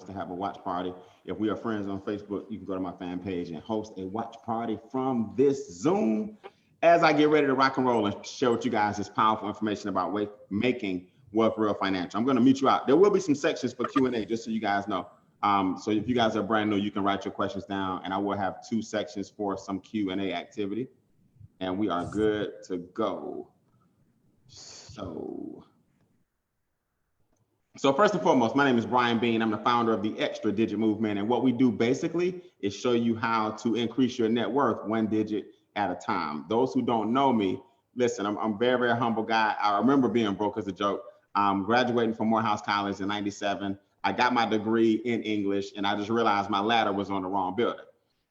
to have a watch party. If we are friends on Facebook, you can go to my fan page and host a watch party from this Zoom as I get ready to rock and roll and share with you guys this powerful information about making wealth real financial. I'm going to mute you out. There will be some sections for Q&A, just so you guys know. So if you guys are brand new, you can write your questions down, and I will have 2 sections for some Q&A activity, and we are good to go. So first and foremost, my name is Brian Bean. I'm the founder of the Extra Digit Movement, and what we do basically is show you how to increase your net worth 1 digit at a time. Those who don't know me, listen, I'm a very, very humble guy. I remember being broke as a joke. Graduating from Morehouse College in '97. I got my degree in English, and I just realized my ladder was on the wrong building.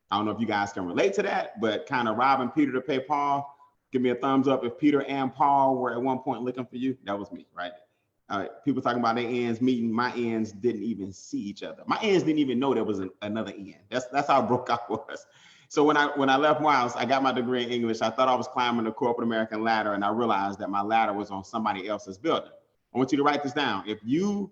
I don't know if you guys can relate to that, but kind of robbing Peter to pay Paul. Give me a thumbs up if Peter and Paul were at one point looking for you. That was me, right? People talking about their ends meeting. My ends didn't even see each other. My ends didn't even know there was another end. That's how broke I was. So when I left Morehouse, I got my degree in English. I thought I was climbing the corporate American ladder, and I realized that my ladder was on somebody else's building. I want you to write this down. If you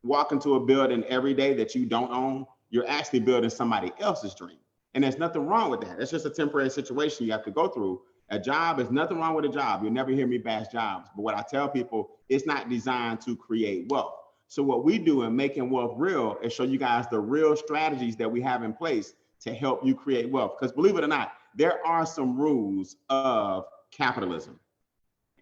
walk into a building every day that you don't own, you're actually building somebody else's dream. And there's nothing wrong with that. It's just a temporary situation you have to go through. A job, there's nothing wrong with a job. You'll never hear me bash jobs. But what I tell people, it's not designed to create wealth. So what we do in Making Wealth Real is show you guys the real strategies that we have in place to help you create wealth. Because believe it or not, there are some rules of capitalism.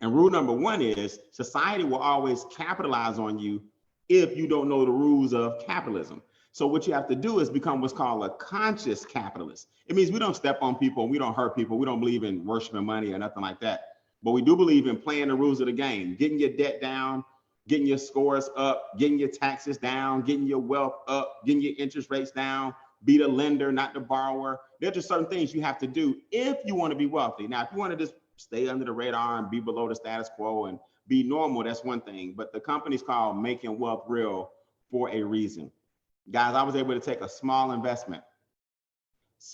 And rule number 1 is society will always capitalize on you if you don't know the rules of capitalism. So what you have to do is become what's called a conscious capitalist. It means we don't step on people, we don't hurt people, we don't believe in worshiping money or nothing like that. But we do believe in playing the rules of the game, getting your debt down, getting your scores up, getting your taxes down, getting your wealth up, getting your interest rates down, be the lender, not the borrower. There are just certain things you have to do if you want to be wealthy. Now, if you want to just stay under the radar and be below the status quo and be normal, that's one thing. But the company's called Making Wealth Real for a reason. Guys, I was able to take a small investment,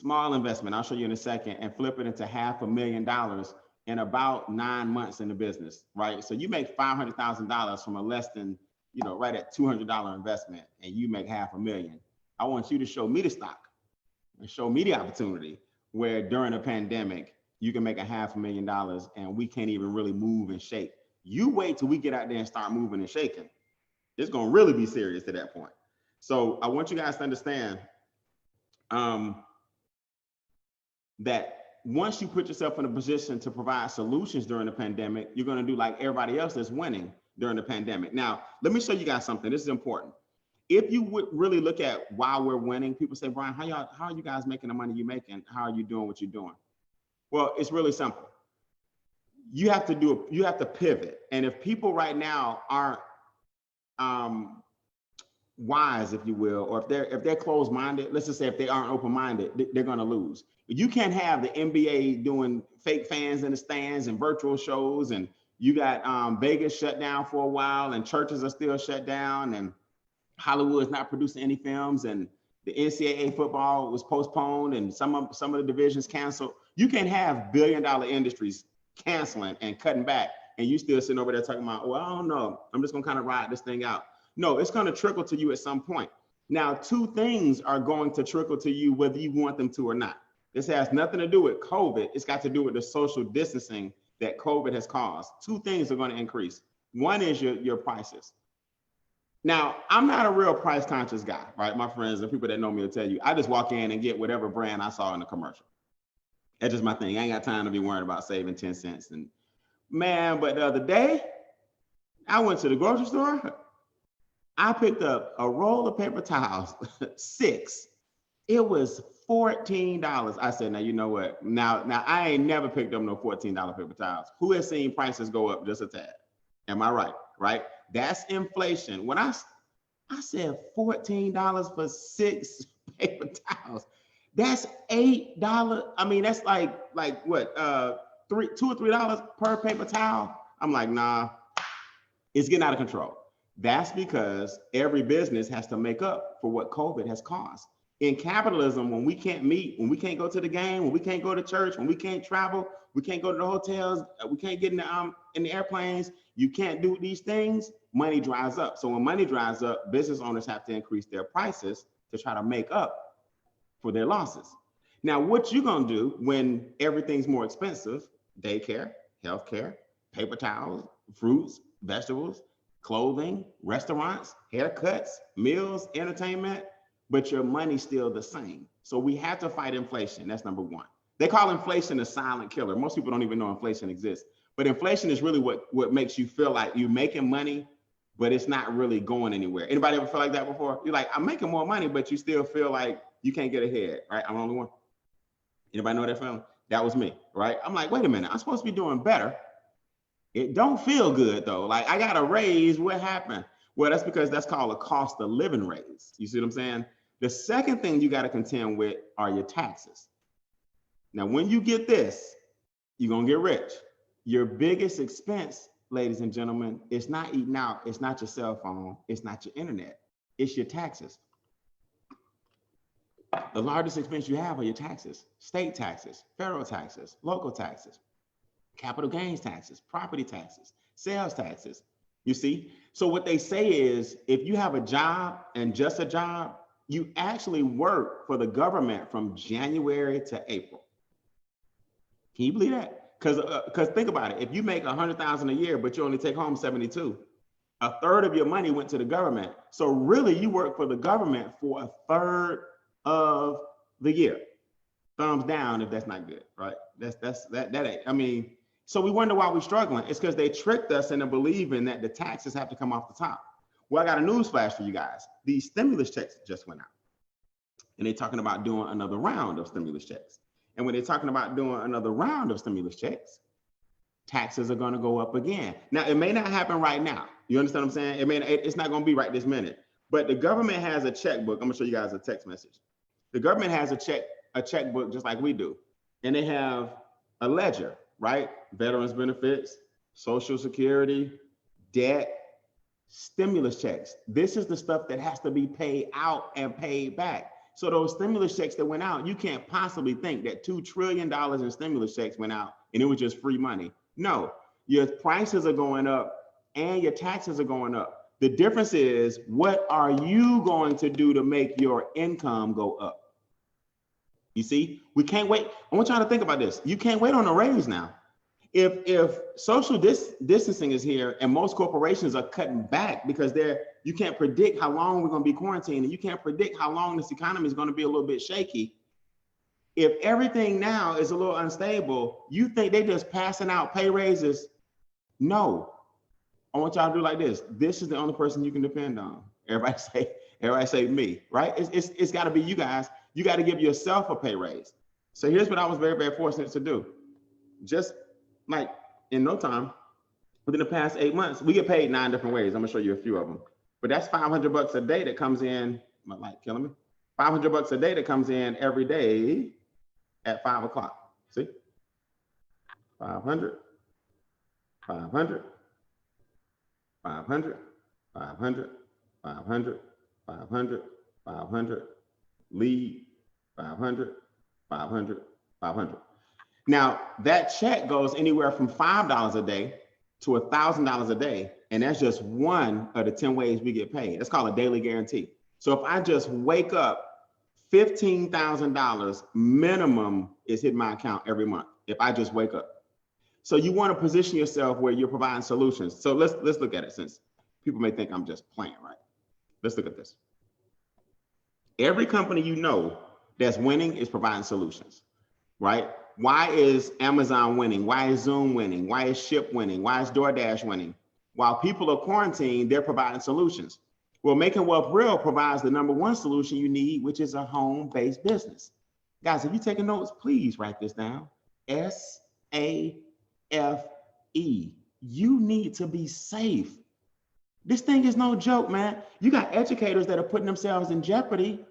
I'll show you in a second, and flip it into $500,000 in about 9 months in the business, right? So you make $500,000 from a less than, right at $200 investment, and you make $500,000. I want you to show me the stock and show me the opportunity where during a pandemic, you can make $500,000 and we can't even really move and shake. You wait till we get out there and start moving and shaking. It's going to really be serious to that point. So I want you guys to understand that once you put yourself in a position to provide solutions during the pandemic, you're going to do like everybody else that's winning during the pandemic. Now, let me show you guys something. This is important. If you would really look at why we're winning, people say, Brian, how are you guys making the money you're making? How are you doing what you're doing? Well, it's really simple. You have to pivot. And if people right now aren't wise, if you will, or if they're closed-minded, let's just say if they aren't open-minded, they're going to lose. You can't have the NBA doing fake fans in the stands and virtual shows, and you got Vegas shut down for a while, and churches are still shut down, and Hollywood is not producing any films, and the NCAA football was postponed, and some of the divisions canceled. You can't have billion-dollar industries canceling and cutting back, and you still sitting over there talking about, well, I don't know, I'm just gonna kind of ride this thing out. No, it's gonna trickle to you at some point. Now, 2 things are going to trickle to you whether you want them to or not. This has nothing to do with COVID. It's got to do with the social distancing that COVID has caused. 2 things are going to increase. One is your prices. Now, I'm not a real price conscious guy, right? My friends and people that know me will tell you, I just walk in and get whatever brand I saw in the commercial. That's just my thing. I ain't got time to be worried about saving 10 cents. And man, but the other day, I went to the grocery store. I picked up a roll of paper towels, 6. It was $14. I said, now, you know what? Now I ain't never picked up no $14 paper towels. Who has seen prices go up just a tad? Am I right? Right? That's inflation. When I said $14 for 6 paper towels, that's $8. I mean, that's like what, $2 or $3 per paper towel. I'm like, nah, it's getting out of control. That's because every business has to make up for what COVID has caused. In capitalism, when we can't meet, when we can't go to the game, when we can't go to church, when we can't travel, we can't go to the hotels, we can't get in the airplanes, you can't do these things, money dries up. So when money dries up, business owners have to increase their prices to try to make up for their losses. Now, what you gonna do when everything's more expensive? Daycare, healthcare, paper towels, fruits, vegetables, clothing, restaurants, haircuts, meals, entertainment, but your money's still the same. So we have to fight inflation. That's number one. They call inflation a silent killer. Most people don't even know inflation exists. But inflation is really what makes you feel like you're making money, but it's not really going anywhere. Anybody ever feel like that before? You're like, I'm making more money, but you still feel like you can't get ahead, right? I'm the only one. Anybody know that feeling? That was me, right? I'm like, wait a minute, I'm supposed to be doing better. It don't feel good though. Like I got a raise, what happened? Well, that's because that's called a cost of living raise. You see what I'm saying? The second thing you got to contend with are your taxes. Now, when you get this, you're gonna get rich. Your biggest expense, ladies and gentlemen, it's not eating out, it's not your cell phone, it's not your internet, it's your taxes. The largest expense you have are your taxes, state taxes, federal taxes, local taxes, capital gains taxes, property taxes, sales taxes. You see? So what they say is if you have a job and just a job, you actually work for the government from January to April. Can you believe that? Because think about it. If you make $100,000 a year, but you only take home 72, a third of your money went to the government. So really you work for the government for a third of the year. Thumbs down if that's not good, right? That ain't, I mean, so we wonder why we're struggling. It's because they tricked us into believing that the taxes have to come off the top. Well, I got a news flash for you guys. These stimulus checks just went out. And they're talking about doing another round of stimulus checks. And when they're talking about doing another round of stimulus checks, taxes are going to go up again. Now, it may not happen right now. You understand what I'm saying? It's not going to be right this minute. But the government has a checkbook. I'm going to show you guys a text message. The government has a checkbook just like we do. And they have a ledger, right? Veterans benefits, Social Security, debt, stimulus checks. This is the stuff that has to be paid out and paid back. So those stimulus checks that went out, you can't possibly think that $2 trillion in stimulus checks went out and it was just free money. No, your prices are going up and your taxes are going up. The difference is, what are you going to do to make your income go up? You see, we can't wait. I want y'all to think about this. You can't wait on a raise now. If social distancing is here and most corporations are cutting back because you can't predict how long we're going to be quarantined and you can't predict how long this economy is going to be a little bit shaky. If everything now is a little unstable, you think they're just passing out pay raises? No. I want y'all to do like this. This is the only person you can depend on. Everybody say me, right? It's got to be you guys. You got to give yourself a pay raise. So here's what I was very, very fortunate to do. Just like in no time, within the past 8 months, we get paid 9 different ways. I'm gonna show you a few of them. But that's $500 a day that comes in. My light killing me. $500 a day that comes in every day at 5 o'clock. See? 500, 500, 500, 500, 500, 500, 500, lead, 500, 500, 500. Now, that check goes anywhere from $5 a day to $1,000 a day. And that's just one of the 10 ways we get paid. That's called a daily guarantee. So if I just wake up, $15,000 minimum is hitting my account every month if I just wake up. So you want to position yourself where you're providing solutions. So let's look at it, since people may think I'm just playing, right? Let's look at this. Every company you know that's winning is providing solutions, right? Why is Amazon winning? Why is Zoom winning? Why is Ship winning? Why is DoorDash winning? While people are quarantined, they're providing solutions. Well, Making Wealth Real provides the number one solution you need, which is a home-based business. Guys, if you're taking notes, please write this down. SAFE. You need to be safe. This thing is no joke, man. You got educators that are putting themselves in jeopardy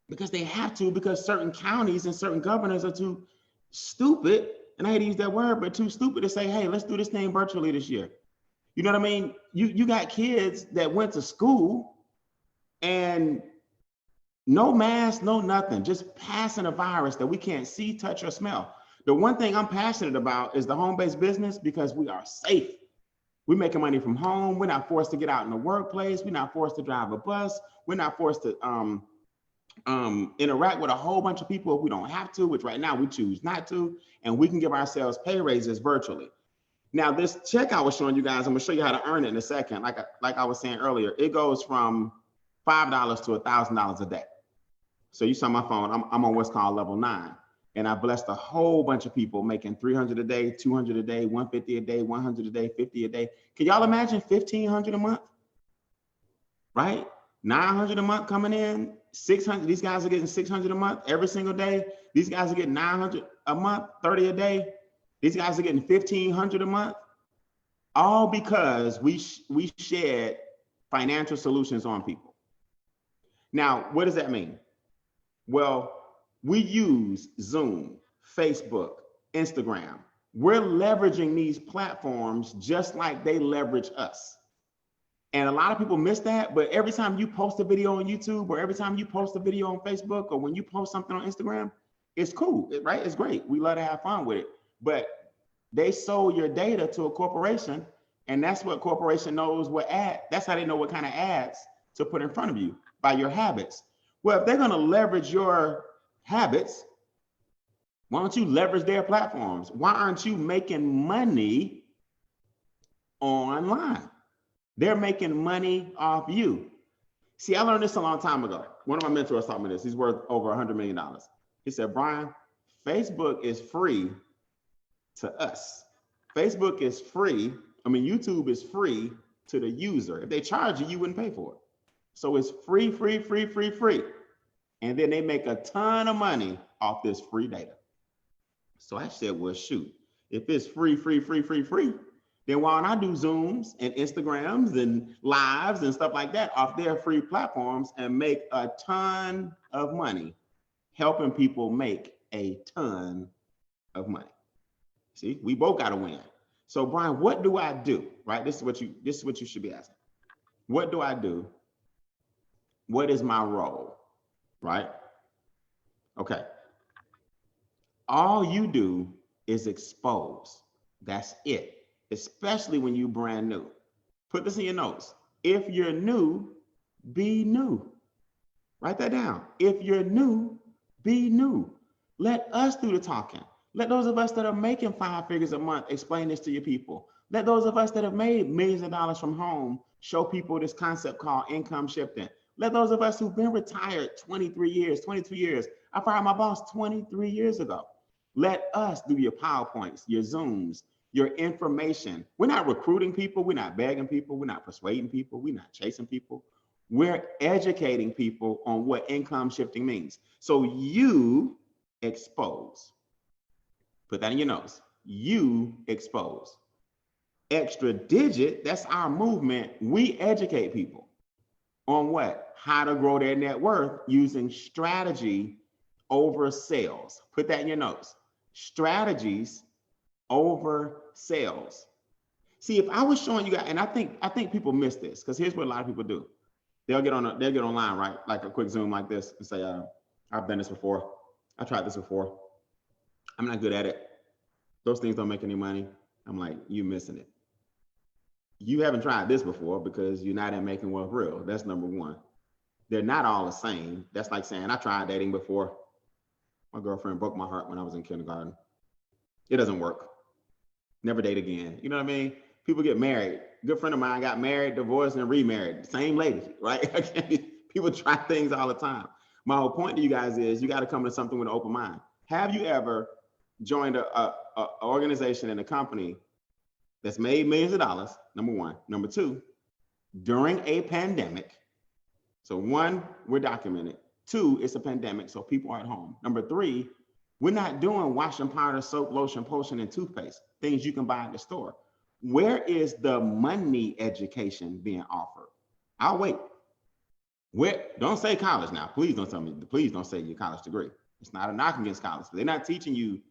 because they have to, because certain counties and certain governors are too stupid, and I hate to use that word, but too stupid to say, hey, let's do this thing virtually this year. You know what I mean? You got kids that went to school and no mask, no nothing, just passing a virus that we can't see, touch, or smell. The one thing I'm passionate about is the home-based business, because we are safe. We're making money from home. We're not forced to get out in the workplace. We're not forced to drive a bus. We're not forced to interact with a whole bunch of people if we don't have to, which right now we choose not to. And we can give ourselves pay raises virtually. Now, this check I was showing you guys, I'm gonna show you how to earn it in a second. Like I was saying earlier, it goes from $5 to $1,000 a day. So you saw my phone, I'm on what's called level 9. And I blessed a whole bunch of people making 300 a day, 200 a day, 150 a day, 100 a day, 50 a day. Can y'all imagine 1,500 a month? Right? 900 a month coming in, 600. These guys are getting 600 a month every single day. These guys are getting 900 a month, 30 a day. These guys are getting 1,500 a month, all because we shared financial solutions on people. Now, what does that mean? Well, we use Zoom, Facebook, Instagram. We're leveraging these platforms just like they leverage us. And a lot of people miss that, but every time you post a video on YouTube or every time you post a video on Facebook or when you post something on Instagram, it's cool, right? It's great. We love to have fun with it. But they sold your data to a corporation, and that's what corporation knows what ad. That's how they know what kind of ads to put in front of you by your habits. Well, if they're going to leverage your habits, why don't you leverage their platforms? Why aren't you making money online? They're making money off you. See, I learned this a long time ago. One of my mentors taught me this. He's worth over $100 million. He said, Brian, Facebook is free to us. Facebook is free. YouTube is free to the user. If they charge you, you wouldn't pay for it. So it's free. And then they make a ton of money off this free data. So I said, well, shoot, if it's free, then why don't I do Zooms and Instagrams and lives and stuff like that off their free platforms and make a ton of money, helping people make a ton of money. See, we both got to win. So Brian, what do I do? Right? This is what you should be asking. What do I do? What is my role? Right? Okay. All you do is expose. That's it. Especially when you're brand new. Put this in your notes. If you're new, be new. Write that down. If you're new, be new. Let us do the talking. Let those of us that are making 5 figures a month explain this to your people. Let those of us that have made millions of dollars from home show people this concept called income shifting. Let those of us who've been retired 23 years, 22 years. I fired my boss 23 years ago. Let us do your PowerPoints, your Zooms, your information. We're not recruiting people. We're not begging people. We're not persuading people. We're not chasing people. We're educating people on what income shifting means. So you expose. Put that in your notes. You expose. Extra digit, that's our movement. We educate people on what? How to grow their net worth using strategy over sales. Put that in your notes. Strategies over sales. See, if I was showing you guys, and I think people miss this, because here's what a lot of people do. They'll get online, right? Like a quick Zoom like this and say, I've done this before. I tried this before. I'm not good at it. Those things don't make any money. I'm like, you missing it. You haven't tried this before because you're not in making wealth real. That's number one. They're not all the same. That's like saying, I tried dating before. My girlfriend broke my heart when I was in kindergarten. It doesn't work. Never date again. You know what I mean? People get married. A good friend of mine got married, divorced, and remarried. Same lady, right? People try things all the time. My whole point to you guys is you got to come to something with an open mind. Have you ever joined a organization and a company that's made millions of dollars, number one. Number two, during a pandemic. So one, we're documented. Two, it's a pandemic, so people are at home. Number three, we're not doing washing powder, soap, lotion, potion, and toothpaste, things you can buy at the store. Where is the money education being offered? I'll wait. Don't say college now. Please don't tell me. Please don't say your college degree. It's not a knock against college. They're not teaching you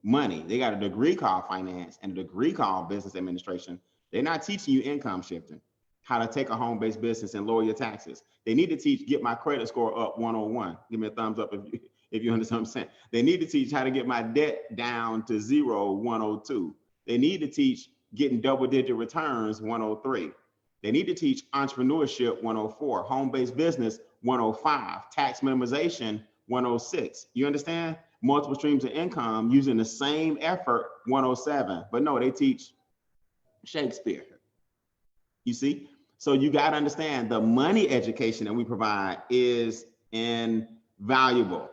money. They got a degree called finance and a degree called business administration. They're not teaching you income shifting, how to take a home-based business and lower your taxes. They need to teach get my credit score up 101. Give me a thumbs up if you understand what I'm saying. They need to teach how to get my debt down to 0, 102. They need to teach getting double-digit returns, 103. They need to teach entrepreneurship, 104, home-based business, 105, tax minimization, 106. You understand? Multiple streams of income using the same effort, 107. But no, they teach Shakespeare. You see? So you got to understand the money education that we provide is invaluable.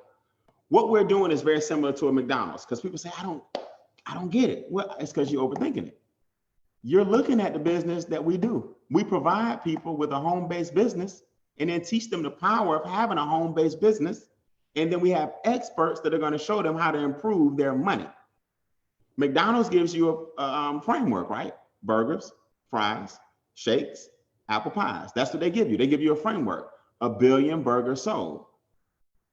What we're doing is very similar to a McDonald's, because people say, I don't get it. Well, it's because you're overthinking it. You're looking at the business that we do. We provide people with a home-based business and then teach them the power of having a home-based business. And then we have experts that are going to show them how to improve their money. McDonald's gives you a framework, right? Burgers, fries, shakes, apple pies. That's what they give you. They give you a framework, 1 billion burgers sold.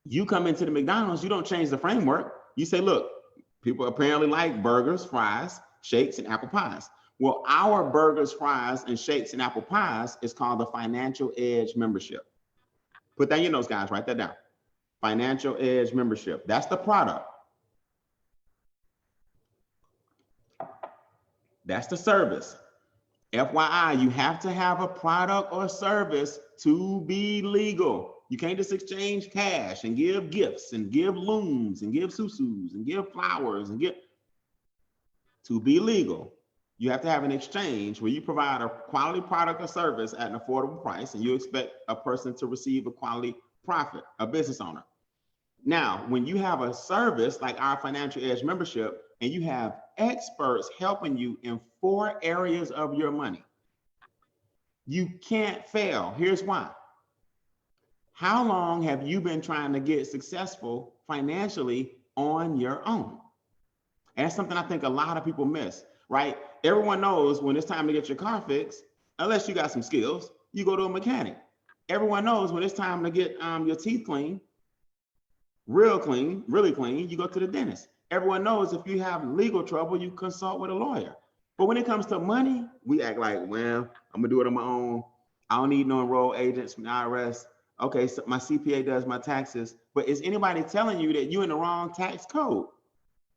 You come into the McDonald's, you don't change the framework. You say, look, people apparently like burgers, fries, shakes, and apple pies. Well, our burgers, fries, and shakes and apple pies is called the Financial Edge membership. Put that in your notes, guys. Write that down. Financial Edge membership. That's the product. That's the service. FYI, you have to have a product or service to be legal. You can't just exchange cash and give gifts and give looms and give susus and give flowers and give. To be legal, you have to have an exchange where you provide a quality product or service at an affordable price, and you expect a person to receive a quality profit, a business owner. Now, when you have a service like our Financial Edge membership, and you have experts helping you in 4 areas of your money, you can't fail. Here's why. How long have you been trying to get successful financially on your own? And that's something I think a lot of people miss, right? Everyone knows when it's time to get your car fixed, unless you got some skills, you go to a mechanic. Everyone knows when it's time to get your teeth clean, really clean, you go to the dentist. Everyone knows if you have legal trouble, you consult with a lawyer. But when it comes to money, we act like, well, I'm gonna do it on my own. I don't need no enrolled agents from the IRS. Okay, so my CPA does my taxes. But is anybody telling you that you're in the wrong tax code?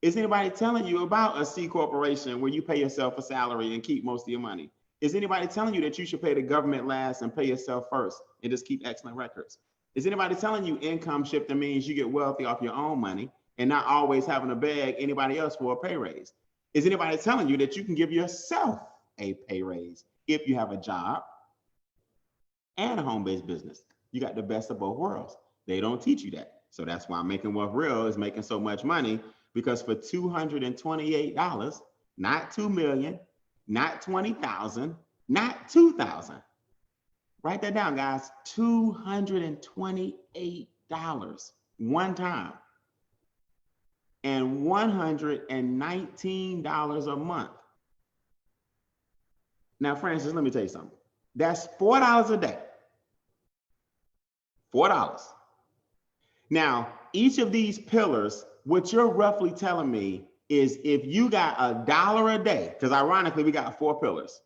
Is anybody telling you about a C corporation where you pay yourself a salary and keep most of your money? Is anybody telling you that you should pay the government last and pay yourself first and just keep excellent records? Is anybody telling you income shifting means you get wealthy off your own money and not always having to beg anybody else for a pay raise? Is anybody telling you that you can give yourself a pay raise if you have a job and a home-based business? You got the best of both worlds. They don't teach you that. So that's why Making Wealth Real is making so much money, because for $228, not $2 million, not $20,000, not $2,000. Write that down, guys. $228 one time. And $119 a month. Now, Francis, let me tell you something. That's $4 a day. $4. Now, each of these pillars, what you're roughly telling me is if you got $1 a day, because ironically, we got 4 pillars.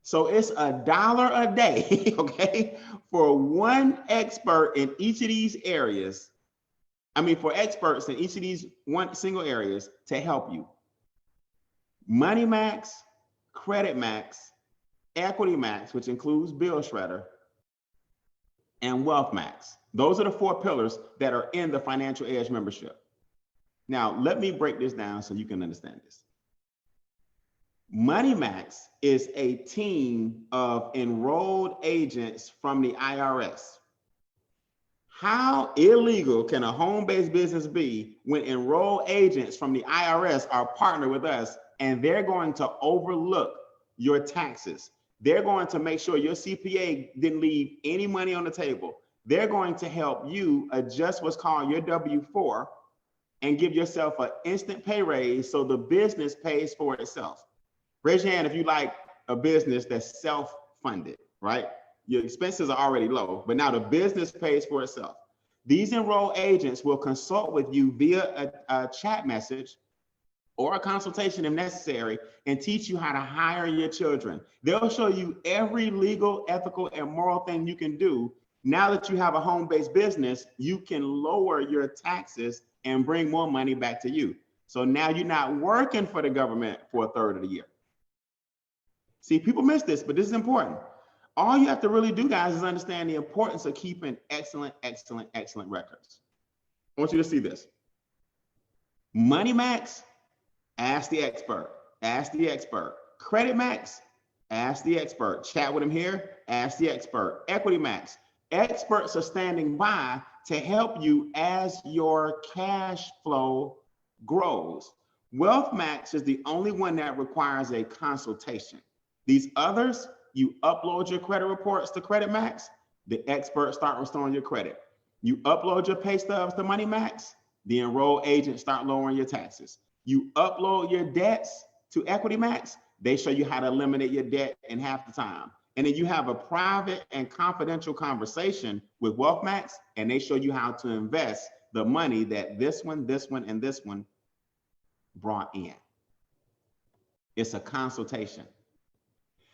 So it's $1 a day, okay, for one expert in each of these areas. I mean, for experts in each of these one single areas to help you. MoneyMax, Creditmax, EquityMax, which includes Bill Shredder, and WealthMax. Those are the 4 pillars that are in the Financial Edge membership. Now, let me break this down so you can understand this. MoneyMax is a team of enrolled agents from the IRS. How illegal can a home-based business be when enrolled agents from the IRS are partnered with us and they're going to overlook your taxes? They're going to make sure your CPA didn't leave any money on the table. They're going to help you adjust what's called your W-4 and give yourself an instant pay raise so the business pays for itself. Raise your hand if you like a business that's self-funded, right? Your expenses are already low, but now the business pays for itself. These enrolled agents will consult with you via a chat message or a consultation if necessary and teach you how to hire your children. They'll show you every legal, ethical, and moral thing you can do. Now that you have a home-based business, you can lower your taxes and bring more money back to you. So now you're not working for the government for a third of the year. See, people miss this, but this is important. All you have to really do, guys, is understand the importance of keeping excellent records. I want you to see this. MoneyMax, ask the expert. Ask the expert. Creditmax, ask the expert. Chat with him here, ask the expert. EquityMax, experts are standing by to help you as your cash flow grows. WealthMax is the only one that requires a consultation. These others, you upload your credit reports to Creditmax, the experts start restoring your credit. You upload your pay stubs to MoneyMax, the enrolled agents start lowering your taxes. You upload your debts to EquityMax, they show you how to eliminate your debt in half the time. And then you have a private and confidential conversation with WealthMax, and they show you how to invest the money that this one, and this one brought in. It's a consultation.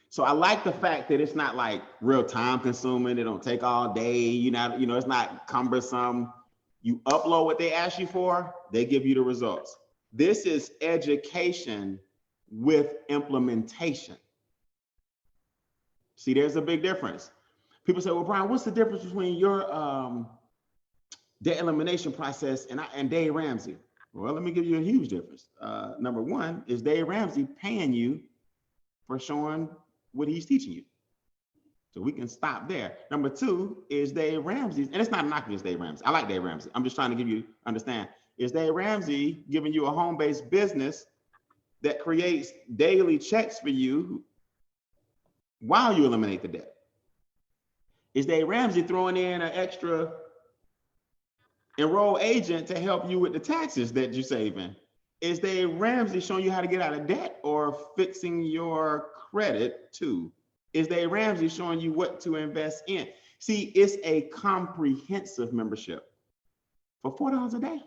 So I like the fact that it's not like real time consuming. It don't take all day. It's not cumbersome. You upload what they ask you for, they give you the results. This is education with implementation. See, there's a big difference. People say, well, Brian, what's the difference between your debt elimination process and Dave Ramsey? Well, let me give you a huge difference. Number one is Dave Ramsey paying you for showing what he's teaching you. So we can stop there. Number two is Dave Ramsey, and it's not knocking against Dave Ramsey. I like Dave Ramsey. I'm just trying to give you understand. Is Dave Ramsey giving you a home-based business that creates daily checks for you while you eliminate the debt? Is Dave Ramsey throwing in an extra enrolled agent to help you with the taxes that you're saving? Is Dave Ramsey showing you how to get out of debt or fixing your credit too? Is Dave Ramsey showing you what to invest in? See, it's a comprehensive membership for $4 a day.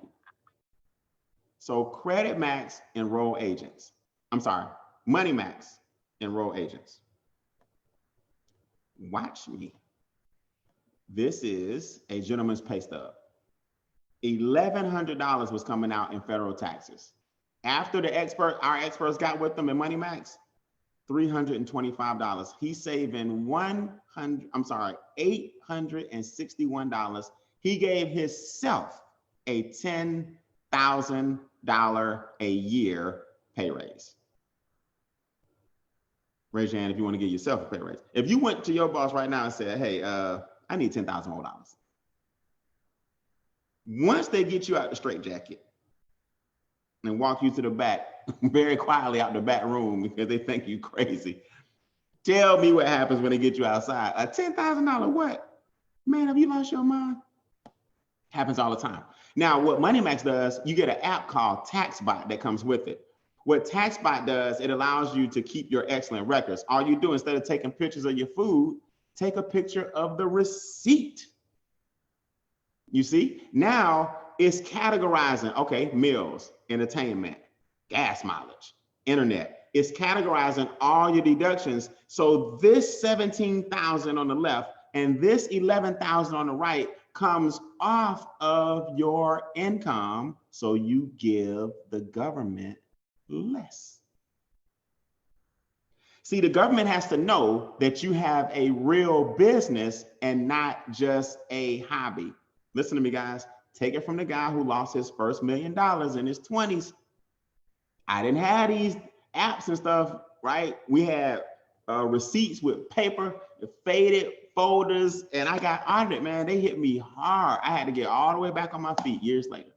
So Creditmax enroll agents. I'm sorry, MoneyMax enroll agents. Watch me. This is a gentleman's pay stub. $1,100 was coming out in federal taxes. After our experts got with them in MoneyMax, $325. He's saving $861. He gave himself a $10,000 a year pay raise. Raise your hand if you want to give yourself a pay raise. If you went to your boss right now and said, hey, I need $10,000 more. Once they get you out the straitjacket and walk you to the back, very quietly out the back room because they think you crazy, tell me what happens when they get you outside. A $10,000 what? Man, have you lost your mind? Happens all the time. Now, what MoneyMax does, you get an app called Taxbot that comes with it. What Taxbot does, it allows you to keep your excellent records. All you do, instead of taking pictures of your food, take a picture of the receipt. You see, now it's categorizing, okay, meals, entertainment, gas mileage, internet. It's categorizing all your deductions. So this 17,000 on the left and this 11,000 on the right comes off of your income. So you give the government less. See, the government has to know that you have a real business and not just a hobby. Listen to me, guys. Take it from the guy who lost his first $1 million in his 20s. I didn't have these apps and stuff, right? We had receipts with paper, faded folders, and I got audited, man. They hit me hard. I had to get all the way back on my feet years later.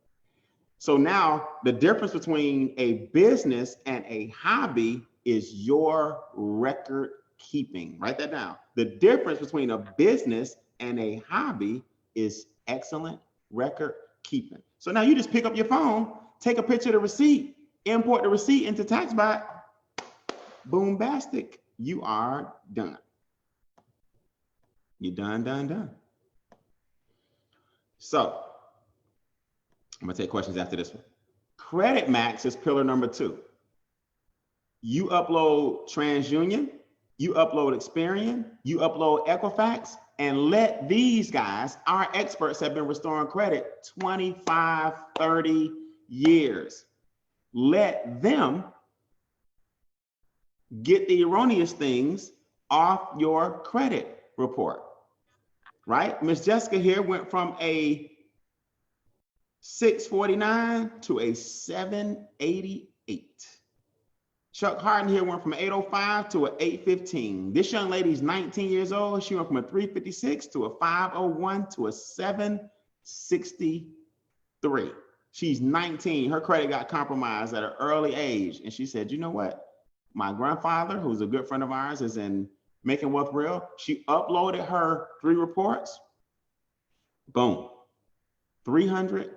So now the difference between a business and a hobby is your record keeping. Write that down. The difference between a business and a hobby is excellent record keeping. So now you just pick up your phone, take a picture of the receipt, import the receipt into Taxbot. Boombastic. You are done. You're done. So I'm gonna take questions after this one. Creditmax is pillar number 2. You upload TransUnion, you upload Experian, you upload Equifax, and let these guys, our experts have been restoring credit 25, 30 years. Let them get the erroneous things off your credit report, right? Miss Jessica here went from a 649 to a 788. Chuck Harden here went from 805 to an 815. This young lady's 19 years old. She went from a 356 to a 501 to a 763. She's 19. Her credit got compromised at an early age. And she said, you know what? My grandfather, who's a good friend of ours, is in Making Wealth Real. She uploaded her 3 reports. Boom. 300,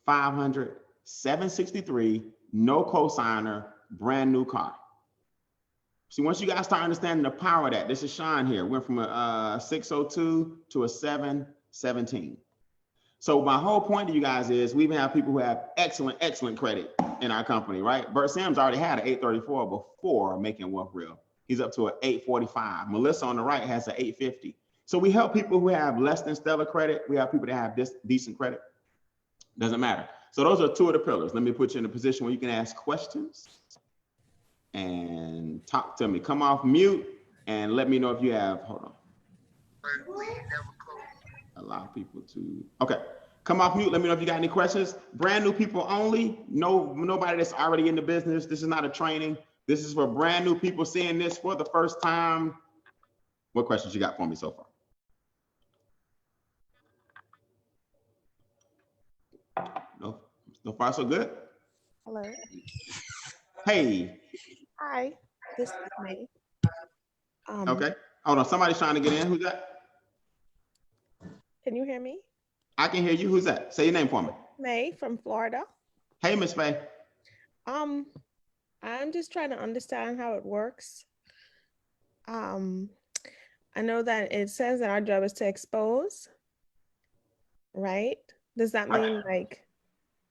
500, 763, no cosigner, brand new car. See, once you guys start understanding the power of that, this is Sean here, went from a 602 to a 717. So my whole point to you guys is we even have people who have excellent credit in our company, right? Bert Sims already had an 834 before Making Wealth Real. He's up to an 845. Melissa on the right has an 850. So we help people who have less than stellar credit. We have people that have this decent credit. Doesn't matter. So those are 2 of the pillars. Let me put you in a position where you can ask questions and talk to me. Come off mute and let me know if you have, hold on. Allow people to, okay. Come off mute, let me know if you got any questions. Brand new people only, nobody that's already in the business. This is not a training. This is for brand new people seeing this for the first time. What questions you got for me so far? No, so far so good. Hello. Hey. Hi, this is May. Okay, hold on, somebody's trying to get in. Who's that? Can you hear me? I can hear you. Who's that? Say your name for me. May from Florida. Hey, Miss Faye. I'm just trying to understand how it works. I know that it says that our job is to expose, right? Does that mean like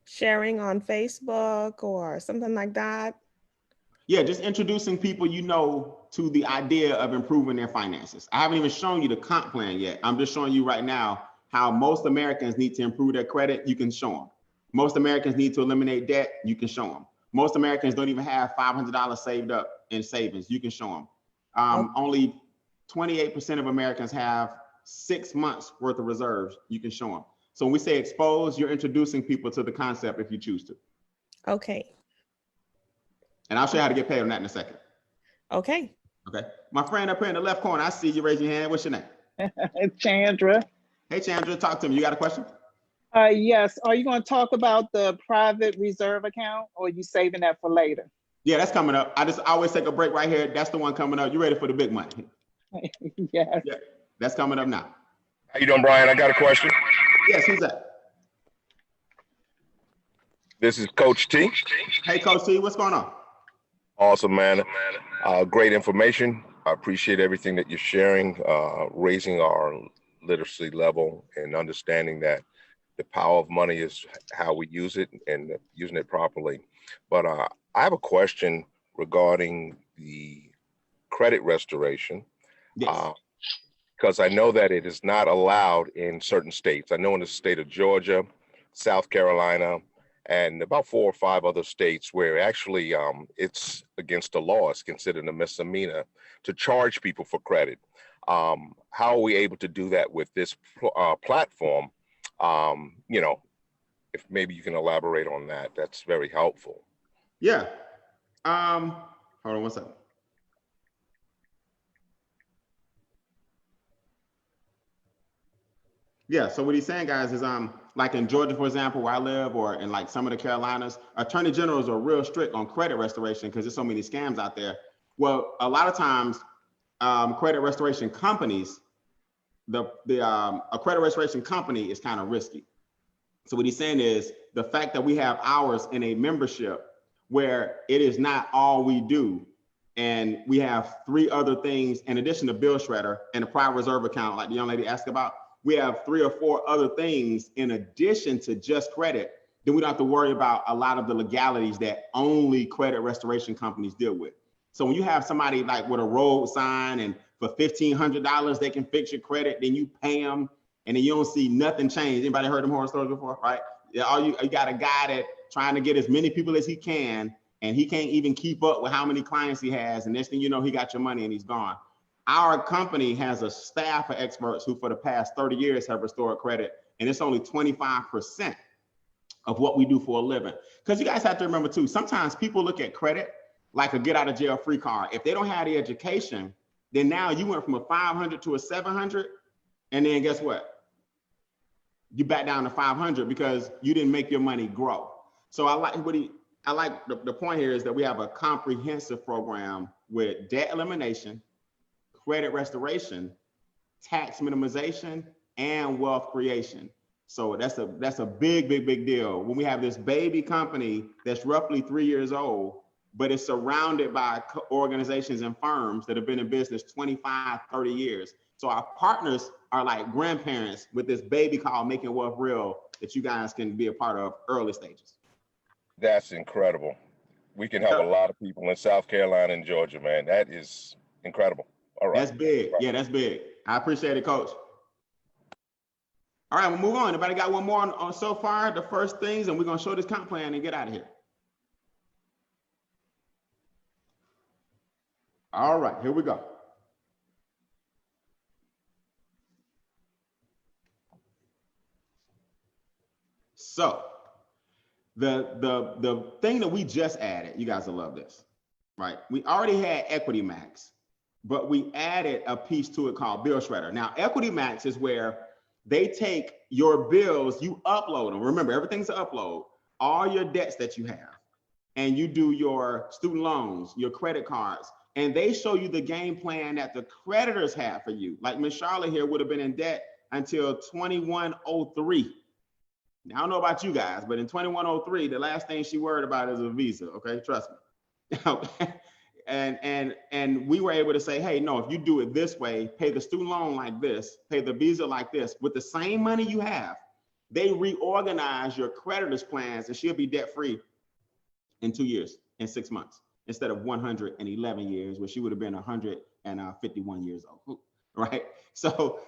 sharing on Facebook or something like that? Yeah, just introducing people you know to the idea of improving their finances. I haven't even shown you the comp plan yet. I'm just showing you right now how most Americans need to improve their credit. You can show them. Most Americans need to eliminate debt. You can show them. Most Americans don't even have $500 saved up in savings. You can show them. Only 28% of Americans have 6 months worth of reserves. You can show them. So when we say expose, you're introducing people to the concept if you choose to. Okay. And I'll show you how to get paid on that in a second. Okay. Okay. My friend up here in the left corner, I see you. Raise your hand. What's your name? It's Chandra. Hey, Chandra, talk to me. You got a question? Yes. Are you going to talk about the private reserve account, or are you saving that for later? Yeah, that's coming up. I always take a break right here. That's the one coming up. You ready for the big money? Yes. Yeah, that's coming up now. How you doing, Brian? I got a question. Yes, who's that? This is Coach T. Hey, Coach T, what's going on? Awesome, man. Great information. I appreciate everything that you're sharing, raising our literacy level and understanding that the power of money is how we use it and using it properly. But I have a question regarding the credit restoration. Yes. Because I know that it is not allowed in certain states. I know in the state of Georgia, South Carolina, and about 4 or 5 other states where actually it's against the law. It's considered a misdemeanor to charge people for credit. How are we able to do that with this platform? You know, if maybe you can elaborate on that, that's very helpful. Yeah. Hold on one second. Yeah, so what he's saying, guys, is like in Georgia, for example, where I live, or in like some of the Carolinas, attorney generals are real strict on credit restoration because there's so many scams out there. Well, a lot of times, credit restoration companies, a credit restoration company is kind of risky. So what he's saying is the fact that we have hours in a membership where it is not all we do, and we have 3 other things in addition to bill shredder and a private reserve account, like the young lady asked about. We have 3 or 4 other things in addition to just credit, then we don't have to worry about a lot of the legalities that only credit restoration companies deal with. So when you have somebody like with a road sign and for $1,500, they can fix your credit, then you pay them and then you don't see nothing change. Anybody heard them horror stories before, right? Yeah, you got a guy that trying to get as many people as he can, and he can't even keep up with how many clients he has. And next thing you know, he got your money and he's gone. Our company has a staff of experts who for the past 30 years have restored credit, and it's only 25% of what we do for a living. Because you guys have to remember too, sometimes people look at credit like a get out of jail free card. If they don't have the education, then now you went from a 500 to a 700, and then guess what? You back down to 500 because you didn't make your money grow. So I like the point here is that we have a comprehensive program with debt elimination, credit restoration, tax minimization, and wealth creation. So that's a big deal. When we have this baby company that's roughly 3 years old, but it's surrounded by organizations and firms that have been in business 25, 30 years. So our partners are like grandparents with this baby called Making Wealth Real that you guys can be a part of early stages. That's incredible. We can help a lot of people in South Carolina and Georgia, man. That is incredible. All right. That's big. Yeah, that's big. I appreciate it, Coach. All right, we'll move on. Anybody got one more on so far, the first things, and we're going to show this comp plan and get out of here. All right, here we go. So the thing that we just added, you guys will love this, right? We already had EquityMax, but we added a piece to it called Bill Shredder. Now, EquityMax is where they take your bills, you upload them. Remember, everything's an upload, all your debts that you have, and you do your student loans, your credit cards, and they show you the game plan that the creditors have for you. Like Miss Charlotte here would have been in debt until 2103. Now, I don't know about you guys, but in 2103, the last thing she worried about is a visa, okay? Trust me. And we were able to say, hey, no, if you do it this way, pay the student loan like this, pay the visa like this, with the same money you have, they reorganize your creditors' plans and she'll be debt-free in 2 years and 6 months instead of 111 years, where she would have been 151 years old, right? So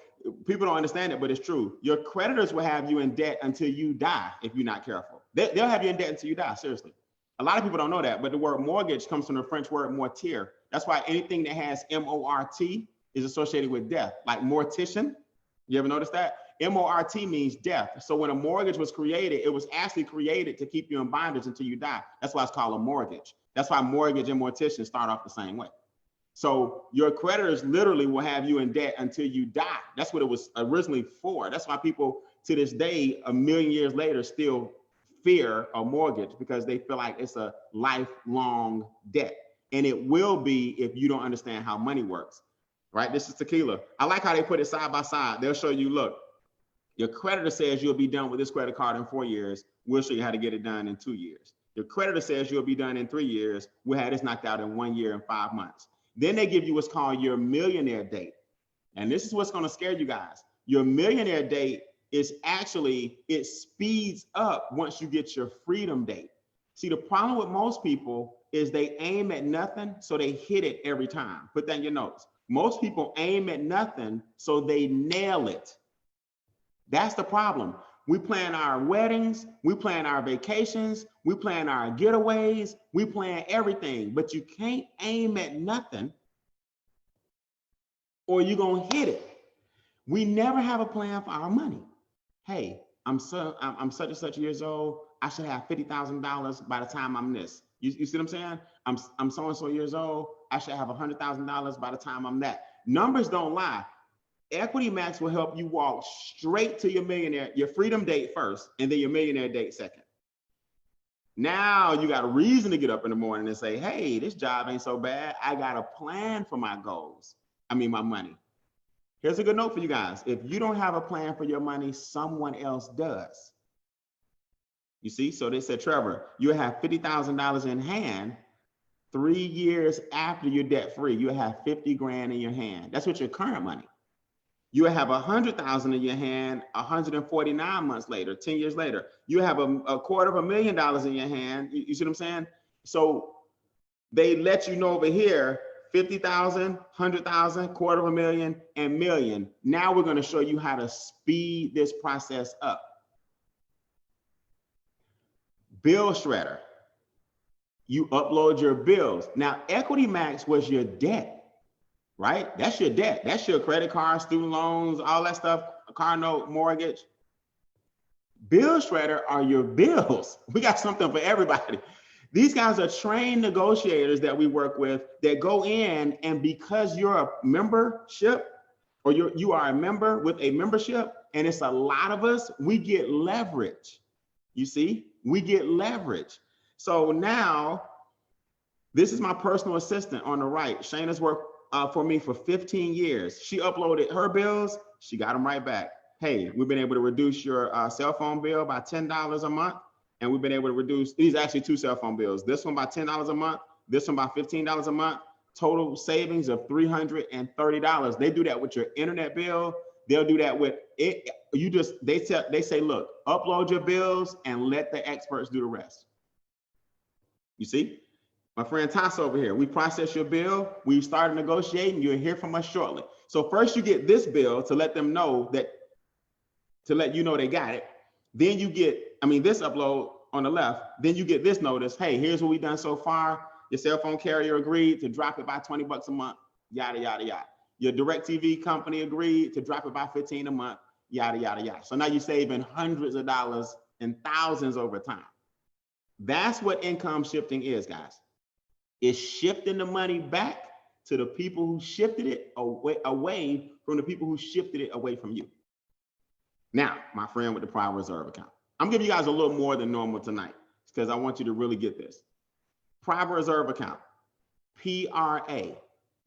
people don't understand it, but it's true. Your creditors will have you in debt until you die if you're not careful. They'll have you in debt until you die, seriously. A lot of people don't know that, but the word mortgage comes from the French word mortier. That's why anything that has M-O-R-T is associated with death, like mortician. You ever notice that? M-O-R-T means death. So when a mortgage was created, it was actually created to keep you in bondage until you die. That's why it's called a mortgage. That's why mortgage and mortician start off the same way. So your creditors literally will have you in debt until you die. That's what it was originally for. That's why people to this day, a million years later, still fear a mortgage, because they feel like it's a lifelong debt. And it will be if you don't understand how money works, right? This is tequila. I like how they put it side by side. They'll show you, look, your creditor says you'll be done with this credit card in 4 years. We'll show you how to get it done in 2 years. Your creditor says you'll be done in 3 years. We'll have this knocked out in 1 year and 5 months. Then they give you what's called your millionaire date. And this is what's going to scare you guys. Your millionaire date is actually, it speeds up once you get your freedom date. See, the problem with most people is they aim at nothing, so they hit it every time. Put that in your notes. Most people aim at nothing, so they nail it. That's the problem. We plan our weddings, we plan our vacations, we plan our getaways, we plan everything, but you can't aim at nothing or you're gonna hit it. We never have a plan for our money. Hey, I'm such and such years old, I should have $50,000 by the time I'm this. You see what I'm saying? I'm so and so years old, I should have $100,000 by the time I'm that. Numbers don't lie. EquityMax will help you walk straight to your freedom date first, and then your millionaire date second. Now you got a reason to get up in the morning and say, hey, this job ain't so bad. I got a plan for my goals. My money. Here's a good note for you guys. If you don't have a plan for your money, someone else does. You see? So they said, Trevor, you have $50,000 in hand 3 years after you're debt free. You have 50 grand in your hand. That's what your current money. You have 100,000 in your hand 149 months later, 10 years later. You have a $250,000 in your hand. You see what I'm saying? So they let you know over here, 50,000, 100,000, $250,000, and million. Now we're going to show you how to speed this process up. Bill Shredder. You upload your bills. Now, EquityMax was your debt, right? That's your debt. That's your credit card, student loans, all that stuff, a car note, mortgage. Bill Shredder are your bills. We got something for everybody. These guys are trained negotiators that we work with that go in, and because you're a membership or you are a member with a membership, and it's a lot of us, we get leverage. You see, we get leverage. So now, this is my personal assistant on the right. Shayna's worked for me for 15 years. She uploaded her bills. She got them right back. Hey, we've been able to reduce your cell phone bill by $10 a month. And we've been able to reduce, these are actually 2 cell phone bills. This one by $10 a month, this one by $15 a month. Total savings of $330. They do that with your internet bill. They'll do that with it. They say, look, upload your bills and let the experts do the rest. You see, my friend Toss over here, we process your bill. We've started negotiating. You'll hear from us shortly. So first you get this bill to let them know that, to let you know they got it. Then you get, this upload on the left, then you get this notice. Hey, here's what we've done so far. Your cell phone carrier agreed to drop it by 20 bucks a month, yada, yada, yada. Your DirecTV company agreed to drop it by 15 a month, yada, yada, yada. So now you're saving hundreds of dollars and thousands over time. That's what income shifting is, guys. It's shifting the money back to the people who shifted it away from the people who shifted it away from you. Now, my friend with the private reserve account. I'm giving you guys a little more than normal tonight because I want you to really get this. Private reserve account, PRA.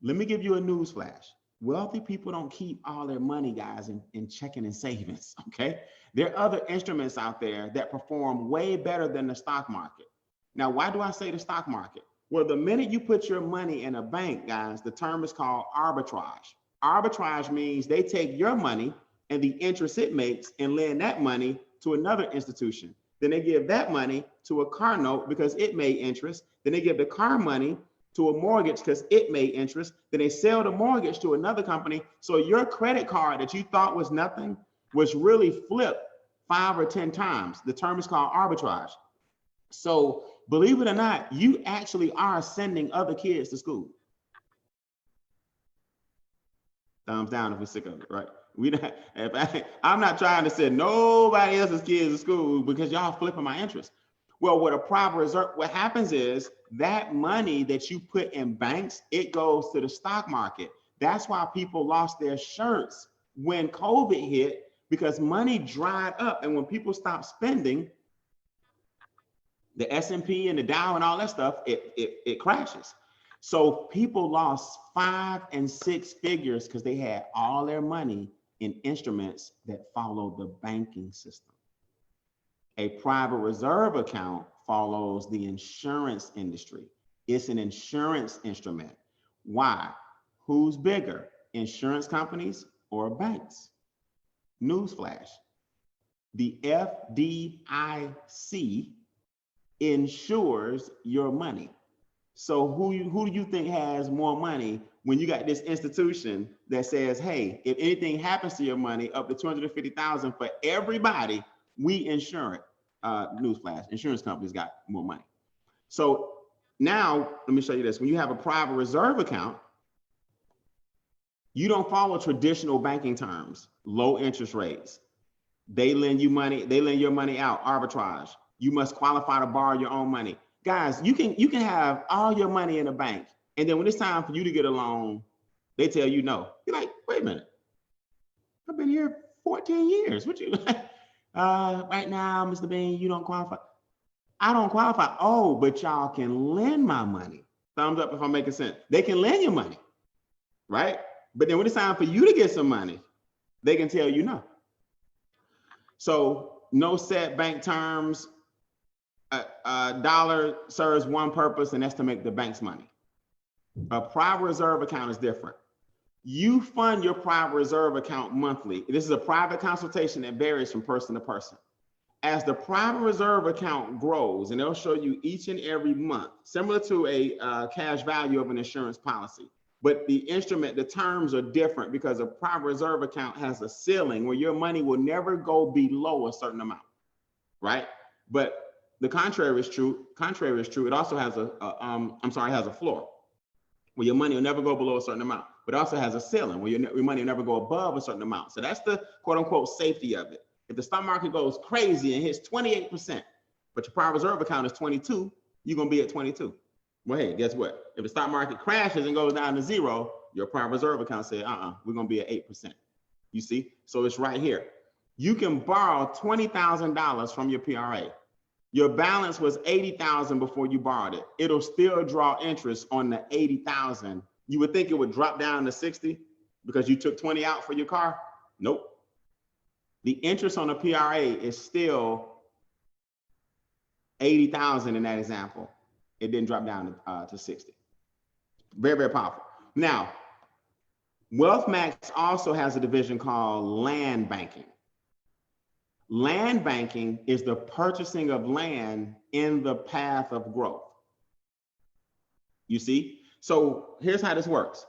Let me give you a news flash. Wealthy people don't keep all their money, guys, in checking and savings, okay? There are other instruments out there that perform way better than the stock market. Now, why do I say the stock market? Well, the minute you put your money in a bank, guys, the term is called arbitrage. Arbitrage means they take your money and the interest it makes and lend that money to another institution. Then they give that money to a car note because it made interest. Then they give the car money to a mortgage because it made interest. Then they sell the mortgage to another company. So your credit card that you thought was nothing was really flipped 5 or 10 times. The term is called arbitrage. So believe it or not, you actually are sending other kids to school. Thumbs down if we're sick of it, right? I'm not trying to send nobody else's kids to school because y'all flipping my interest. Well, with a private reserve, what happens is that money that you put in banks, it goes to the stock market. That's why people lost their shirts when COVID hit, because money dried up. And when people stopped spending, the S&P and the Dow and all that stuff, it crashes. So people lost 5 and 6 figures because they had all their money in instruments that follow the banking system. A private reserve account follows the insurance industry. It's an insurance instrument. Why? Who's bigger, insurance companies or banks? Newsflash. The FDIC insures your money. So who do you think has more money when you got this institution that says, hey, if anything happens to your money up to $250,000 for everybody, we insure it. Newsflash, insurance companies got more money. So now let me show you this. When you have a private reserve account, you don't follow traditional banking terms, low interest rates. They lend you money, they lend your money out, arbitrage. You must qualify to borrow your own money. Guys, you can have all your money in a bank, and then when it's time for you to get a loan, they tell you no. You're like, wait a minute, I've been here 14 years. What you right now, Mr. Bean, you don't qualify. I don't qualify. Oh, but y'all can lend my money. Thumbs up if I'm making sense. They can lend you money, right? But then when it's time for you to get some money, they can tell you no. So no set bank terms. Dollar serves one purpose, and that's to make the bank's money. A private reserve account is different. You fund your private reserve account monthly. This is a private consultation that varies from person to person. As the private reserve account grows, and they'll show you each and every month, similar to a cash value of an insurance policy, but the instrument, the terms are different because a private reserve account has a ceiling where your money will never go below a certain amount, right? But the contrary is true. It also has has a floor where your money will never go below a certain amount, but it also has a ceiling where your money will never go above a certain amount. So that's the quote unquote safety of it. If the stock market goes crazy and hits 28%, but your private reserve account is 22, you're gonna be at 22. Well, hey, guess what? If the stock market crashes and goes down to zero, your private reserve account says, we're gonna be at 8%. You see? So it's right here. You can borrow $20,000 from your PRA. Your balance was $80,000 before you borrowed it. It'll still draw interest on the $80,000. You would think it would drop down to 60 because you took 20 out for your car. Nope. The interest on the PRA is still 80,000 in that example. It didn't drop down to 60. Very, very powerful. Now, WealthMax also has a division called land banking. Land banking is the purchasing of land in the path of growth. You see? So here's how this works.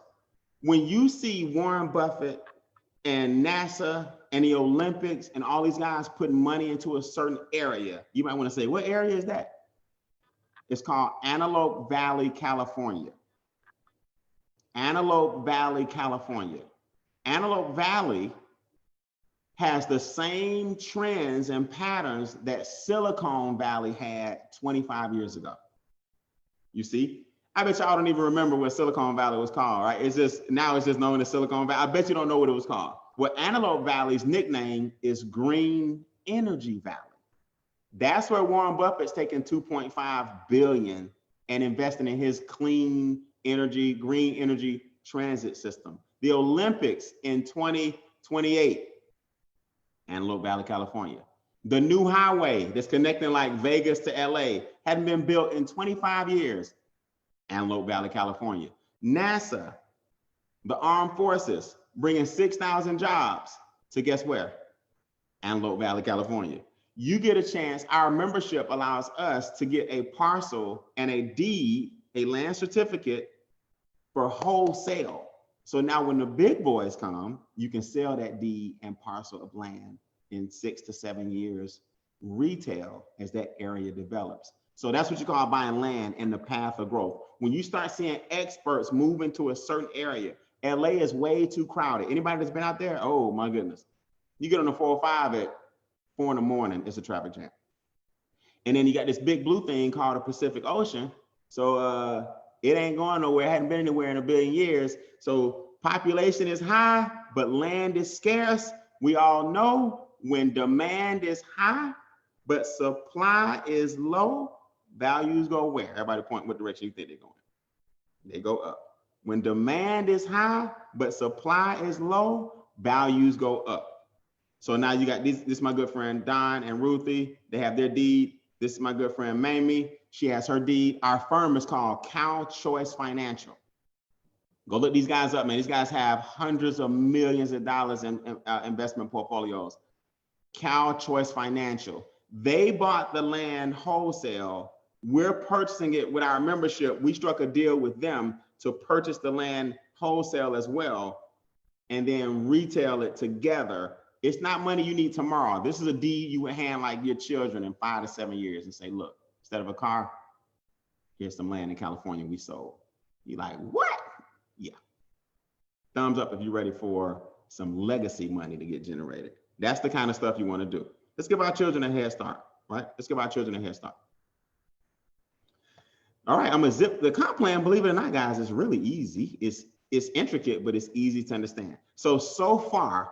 When you see Warren Buffett and NASA and the Olympics and all these guys putting money into a certain area, you might want to say, what area is that? It's called Antelope Valley, California. Antelope Valley, California. Antelope Valley has the same trends and patterns that Silicon Valley had 25 years ago. You see? I bet y'all don't even remember what Silicon Valley was called, right? Now it's just known as Silicon Valley. I bet you don't know what it was called. Well, Antelope Valley's nickname is Green Energy Valley. That's where Warren Buffett's taking $2.5 billion and investing in his clean energy, green energy transit system. The Olympics in 2028, Antelope Valley, California. The new highway that's connecting like Vegas to LA hadn't been built in 25 years, Antelope Valley, California. NASA, the armed forces, bringing 6,000 jobs to guess where? Antelope Valley, California. You get a chance, our membership allows us to get a parcel and a deed, a land certificate for wholesale. So now when the big boys come, you can sell that deed and parcel of land in 6 to 7 years, retail as that area develops. So that's what you call buying land in the path of growth. When you start seeing experts move into a certain area, LA is way too crowded. Anybody that's been out there? Oh my goodness. You get on the 405 at 4 in the morning, it's a traffic jam. And then you got this big blue thing called the Pacific Ocean. So it ain't going nowhere. It hadn't been anywhere in a billion years. So population is high, but land is scarce. We all know when demand is high, but supply is low, values go where? Everybody point what direction you think they're going. They go up. When demand is high, but supply is low, values go up. So now you got this is my good friend Don and Ruthie. They have their deed. This is my good friend Mamie. She has her deed. Our firm is called Cal Choice Financial. Go look these guys up, man. These guys have hundreds of millions of dollars in investment portfolios. Cal Choice Financial. They bought the land wholesale. We're purchasing it with our membership. We struck a deal with them to purchase the land wholesale as well, and then retail it together. It's not money you need tomorrow. This is a deed you would hand like your children in 5 to 7 years and say, look, instead of a car, here's some land in California we sold. You're like, what? Yeah. Thumbs up if you're ready for some legacy money to get generated. That's the kind of stuff you want to do. Let's give our children a head start, right? Let's give our children a head start. All right, I'm gonna zip the comp plan. Believe it or not, guys, it's really easy. It's intricate, but it's easy to understand. So far,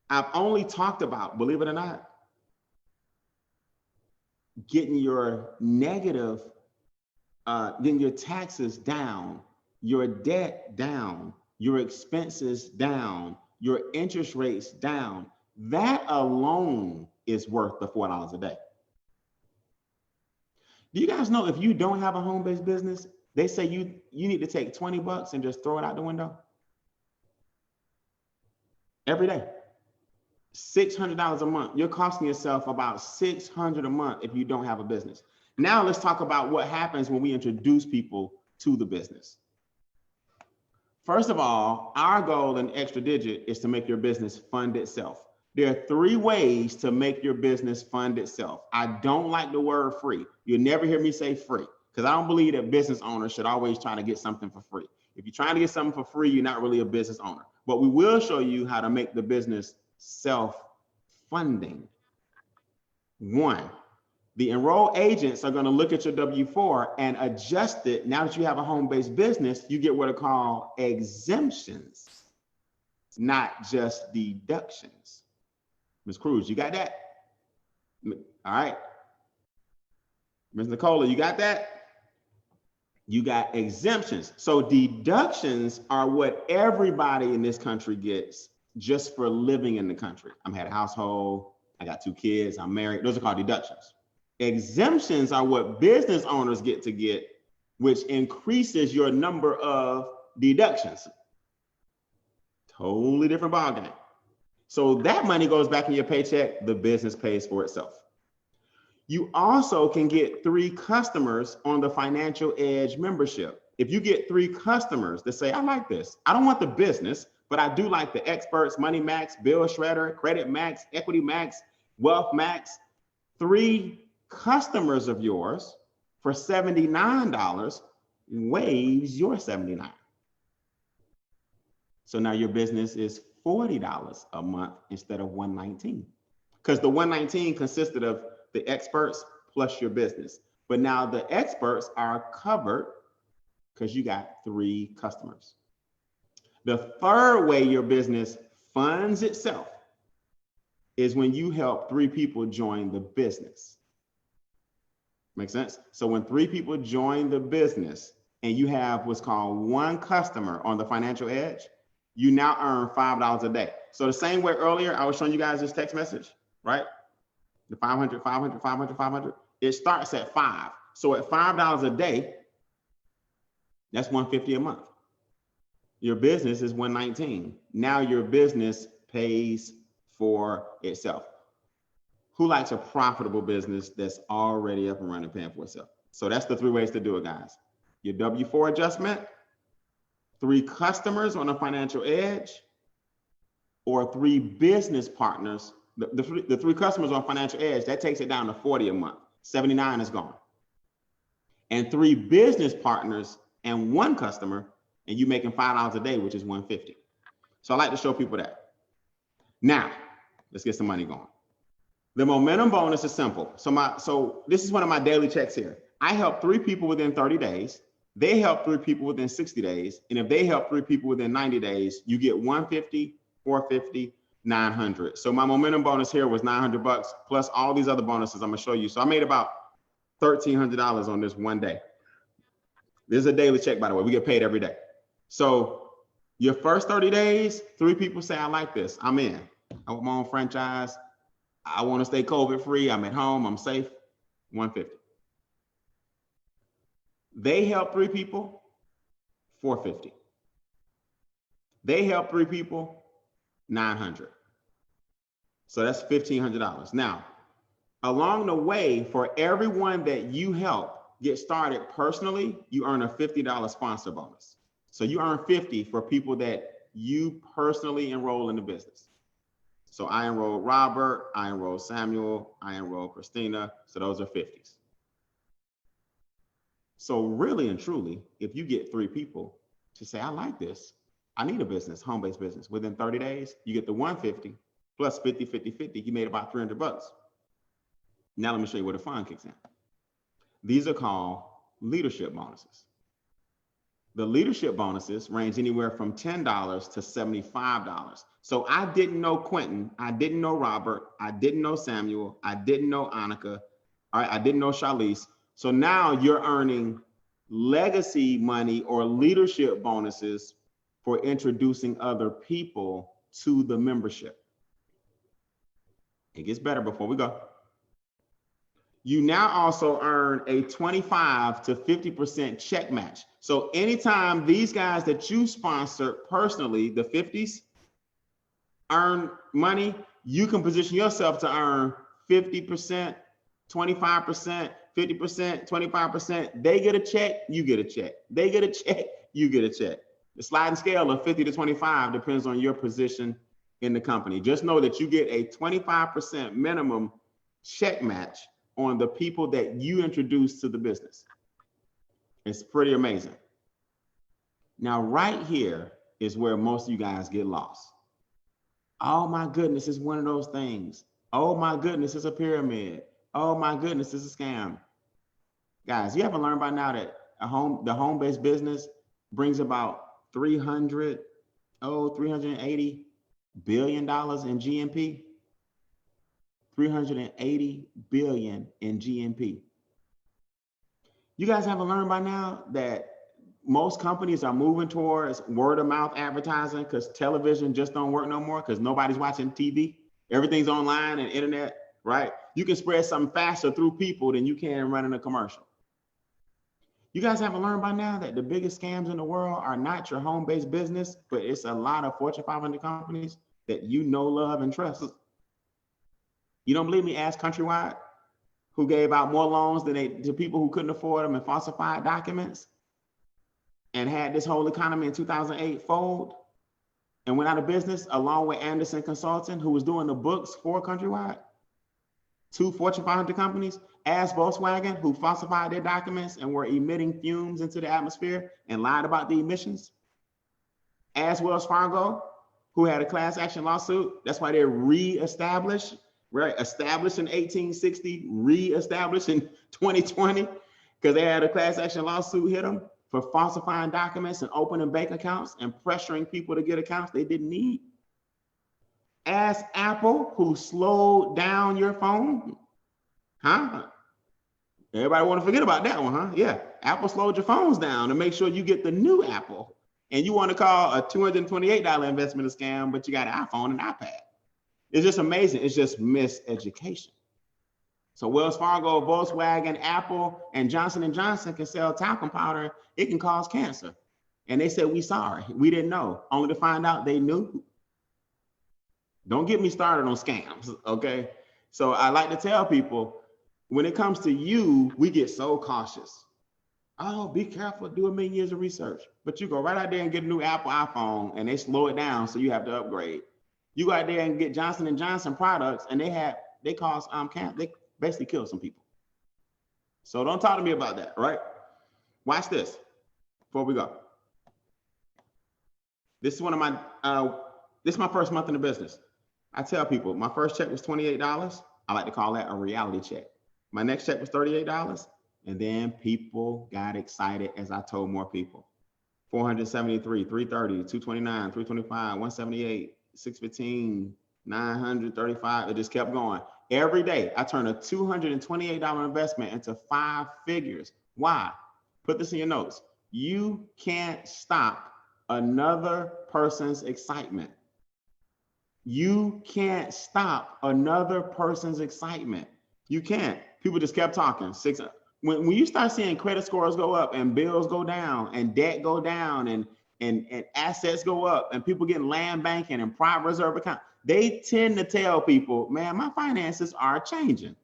I've only talked about, believe it or not, getting your negative, getting your taxes down, your debt down, your expenses down, your interest rates down. That alone is worth the $4 a day. Do you guys know if you don't have a home-based business, they say you need to take $20 and just throw it out the window? Every day. $600 a month. You're costing yourself about $600 a month if you don't have a business. Now let's talk about what happens when we introduce people to the business. First of all, our goal in Extra Digit is to make your business fund itself. There are 3 ways to make your business fund itself. I don't like the word free. You'll never hear me say free because I don't believe that business owners should always try to get something for free. If you're trying to get something for free, you're not really a business owner. But we will show you how to make the business self-funding. 1, the enrolled agents are going to look at your W-4 and adjust it. Now that you have a home-based business, you get what are called exemptions, not just deductions. Ms. Cruz, you got that? All right. Ms. Nicola, you got that? You got exemptions. So deductions are what everybody in this country gets just for living in the country. I'm head of household, I got 2 kids, I'm married. Those are called deductions. Exemptions are what business owners get to get, which increases your number of deductions. Totally different ballgame. So that money goes back in your paycheck, the business pays for itself. You also can get 3 customers on the Financial Edge membership. If you get 3 customers that say, I like this, I don't want the business, but I do like the experts, Money Max, Bill Shredder, Creditmax, EquityMax, Wealth Max, 3 customers of yours for $79 waives your $79. So now your business is $40 a month instead of $119, because the $119 consisted of the experts plus your business. But now the experts are covered because you got 3 customers. The third way your business funds itself is when you help 3 people join the business. Make sense? So when 3 people join the business and you have what's called 1 customer on the Financial Edge, you now earn $5 a day. So the same way earlier, I was showing you guys this text message, right? The 500, 500, 500, 500. It starts at 5. So at $5 a day, that's $150 a month. Your business is $119. Now your business pays for itself. Who likes a profitable business that's already up and running, paying for itself? So that's the 3 ways to do it, guys. Your W-4 adjustment, 3 customers on a Financial Edge, or 3 business partners. The 3 customers on Financial Edge, that takes it down to $40 a month. $79 is gone. And 3 business partners and 1 customer, and you making $5 a day, which is $150. So I like to show people that. Now, let's get some money going. The momentum bonus is simple. So this is one of my daily checks here. I help 3 people within 30 days. They help 3 people within 60 days. And if they help 3 people within 90 days, you get $150, $450, $900. So my momentum bonus here was $900 plus all these other bonuses I'm gonna show you. So I made about $1,300 on this one day. This is a daily check, by the way. We get paid every day. So your first 30 days, 3 people say, I like this, I'm in. I want my own franchise. I want to stay COVID free. I'm at home, I'm safe, $150. They help 3 people, $450. They help 3 people, $900. So that's $1,500. Now, along the way, for everyone that you help get started personally, you earn a $50 sponsor bonus. So you earn $50 for people that you personally enroll in the business. So I enrolled Robert, I enrolled Samuel, I enrolled Christina. So those are 50s. So really and truly, if you get 3 people to say, I like this, I need a business, home-based business, within 30 days, you get the 150 plus 50, 50, 50, you made about $300. Now let me show you where the fun kicks in. These are called leadership bonuses. The leadership bonuses range anywhere from $10 to $75. So I didn't know Quentin, I didn't know Robert, I didn't know Samuel, I didn't know Annika, all right, I didn't know Charlize. So now you're earning legacy money or leadership bonuses for introducing other people to the membership. It gets better before we go. You now also earn a 25 to 50% check match. So anytime these guys that you sponsor personally, the 50s, earn money, you can position yourself to earn 50%, 25%, 50%, 25%. They get a check, you get a check. They get a check, you get a check. The sliding scale of 50 to 25 depends on your position in the company. Just know that you get a 25% minimum check match on the people that you introduce to the business. It's pretty amazing. Now, right here is where most of you guys get lost. Oh my goodness, it's one of those things. Oh my goodness, it's a pyramid. Oh my goodness, it's a scam. Guys, you haven't learned by now that the home-based business brings about $380 billion in GNP. 380 billion in GNP. You guys haven't learned by now that most companies are moving towards word of mouth advertising because television just don't work no more because nobody's watching TV. Everything's online and internet, right? You can spread something faster through people than you can running a commercial. You guys haven't learned by now that the biggest scams in the world are not your home-based business, but it's a lot of Fortune 500 companies that you know, love, and trust. You don't believe me? Ask Countrywide, who gave out more loans than to people who couldn't afford them and falsified documents and had this whole economy in 2008 fold and went out of business, along with Anderson Consulting, who was doing the books for Countrywide. 2 Fortune 500 companies. Ask Volkswagen, who falsified their documents and were emitting fumes into the atmosphere and lied about the emissions. Ask Wells Fargo, who had a class action lawsuit. That's why they're re-established, right? Established in 1860, re-established in 2020, because they had a class action lawsuit hit them for falsifying documents and opening bank accounts and pressuring people to get accounts they didn't need. Ask Apple, who slowed down your phone. Huh? Everybody want to forget about that one, huh? Yeah, Apple slowed your phones down to make sure you get the new Apple. And you want to call a $228 investment a scam, but you got an iPhone and iPad. It's just amazing. It's just miseducation. So Wells Fargo, Volkswagen, Apple, and Johnson & Johnson can sell talcum powder. It can cause cancer. And they said, we sorry, we didn't know, only to find out they knew. Don't get me started on scams, okay? So I like to tell people, when it comes to you, we get so cautious. Oh, be careful, do 1,000,000 years of research. But you go right out there and get a new Apple iPhone and they slow it down so you have to upgrade. You go out there and get Johnson & Johnson products and they cause Cant, they basically kill some people. So don't talk to me about that, right? Watch this before we go. This is one of my, this is my first month in the business. I tell people my first check was $28. I like to call that a reality check. My next check was $38. And then people got excited as I told more people. 473, 330, 229, 325, 178, 615, 935. It just kept going. Every day I turned a $228 investment into 5 figures. Why? Put this in your notes. You can't stop another person's excitement. You can't stop another person's excitement. You can't. People just kept talking. When you start seeing credit scores go up and bills go down and debt go down and assets go up and people getting land banking and private reserve account, they tend to tell people, man, my finances are changing.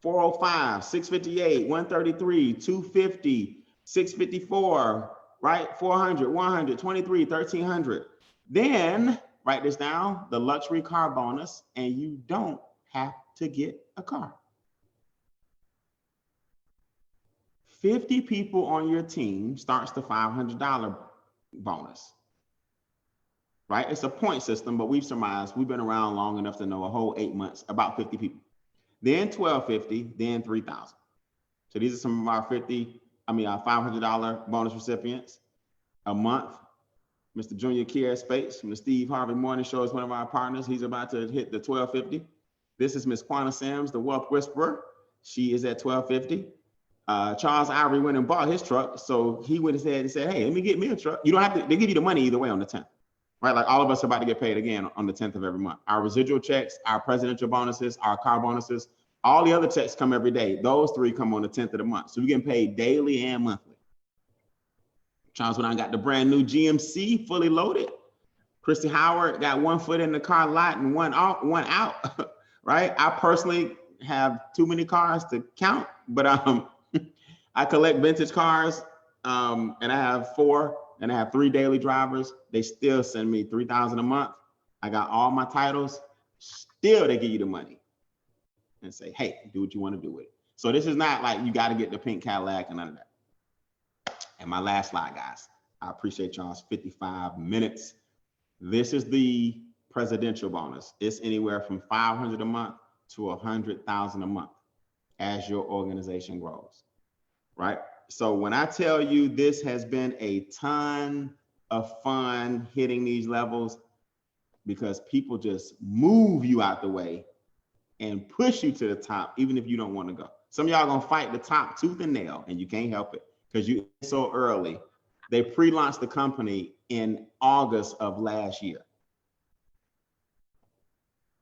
405, 658, 133, 250, 654, right? 400, 100, 23, 1300. Then write this down, the luxury car bonus, and you don't have to get a car. 50 people on your team starts the $500 bonus, right? It's a point system, but we've surmised, we've been around long enough to know a whole 8 months, about 50 people. Then 1,250, then 3,000. So these are some of our $500 bonus recipients a month. Mr. Junior Kier Spates from the Steve Harvey Morning Show is one of our partners. He's about to hit the 1,250. This is Miss Quanah Sims, the Wealth Whisperer. She is at 1,250. Charles Ivory went and bought his truck. So he went ahead and said, hey, let me get me a truck. You don't have to, they give you the money either way on the 10th, right? Like all of us are about to get paid again on the 10th of every month. Our residual checks, our presidential bonuses, our car bonuses, all the other checks come every day. Those 3 come on the 10th of the month. So we're getting paid daily and monthly. Charles went on, got the brand new GMC fully loaded. Christy Howard got 1 foot in the car lot and one out, right? I personally have too many cars to count, but I collect vintage cars, and I have 4 and I have 3 daily drivers, they still send me $3,000 a month. I got all my titles, still they give you the money and say, hey, do what you want to do with it. So this is not like you got to get the pink Cadillac and none of that. And my last slide, guys. I appreciate y'all's 55 minutes. This is the presidential bonus. It's anywhere from $500 a month to $100,000 a month as your organization grows, right? So when I tell you this has been a ton of fun hitting these levels, because people just move you out the way and push you to the top, even if you don't want to go. Some of y'all gonna fight the top tooth and nail, and you can't help it because you so early. They pre-launched the company in August of last year.